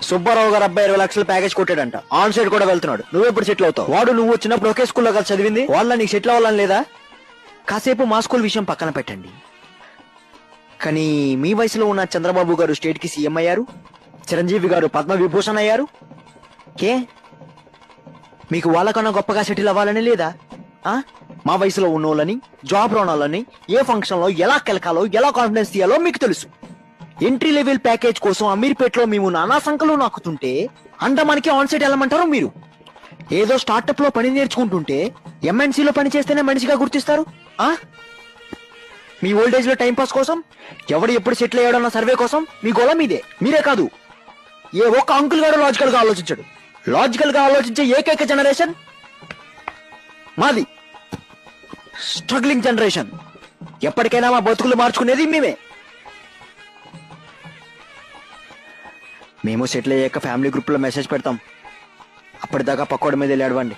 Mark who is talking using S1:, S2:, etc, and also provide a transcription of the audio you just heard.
S1: సుబ్బారావు గారు అబ్బాయి 20 లక్షల ప్యాకేజ్ కొట్టాడంట. ఆన్ సైడ్ కూడా వెళ్తున్నాడు. నువ్వెప్పుడు సెటిల్ అవుతావు? వాడు నువ్వు వచ్చినప్పుడు ఒకే స్కూల్లో కలిసి చదివింది. వాళ్ళ నీకు సెటిల్ అవ్వాలని లేదా? కాసేపు మా స్కూల్ విషయం పక్కన పెట్టండి. కానీ మీ వయసులో ఉన్న చంద్రబాబు గారు స్టేట్ కి సీఎం అయ్యారు, చిరంజీవి గారు పద్మ విభూషణ్ అయ్యారు. కే మీకు వాళ్ళకన్నా గొప్పగా సెటిల్ అవ్వాలని లేదా? మా వయసులో ఉన్నోళ్ళని, జాబ్ రానోళ్ళని ఏ ఫంక్షన్ లో ఎలా కెలకాలో, ఎలా కాన్ఫిడెన్స్ తీయాలో మీకు తెలుసు. ఎంట్రీ లెవెల్ ప్యాకేజ్ కోసం అమీర్పేటలో మేము నానా సంఖ్యలో నాకుతుంటే అండమానికి ఆన్ సైట్ వెళ్ళమంటారు మీరు. ఏదో స్టార్టప్ లో పని నేర్చుకుంటుంటే ఎంఎన్సీలో పని చేస్తేనే మనిషిగా గుర్తిస్తారు. మీ ఓల్డేజ్ లో టైంపాస్ కోసం, ఎవడు ఎప్పుడు సెటిల్ అయ్యాడన్న సర్వే కోసం మీ గోళ మీదే. మీరే కాదు, ఏ ఒక్క అంకుల్ గారు లాజికల్ గా ఆలోచించాడు. లాజికల్ గా ఆలోచించే ఏకైక జనరేషన్ మాది. Struggling generation. ఎప్పటికైనా మా బతుకులు మార్చుకునేది మేమే. మేము సెటిల్ అయ్యాక ఫ్యామిలీ గ్రూప్ లో మెసేజ్ పెడతాం. అప్పటిదాకా పక్కోడి మీద వెళ్ళి అడవండి.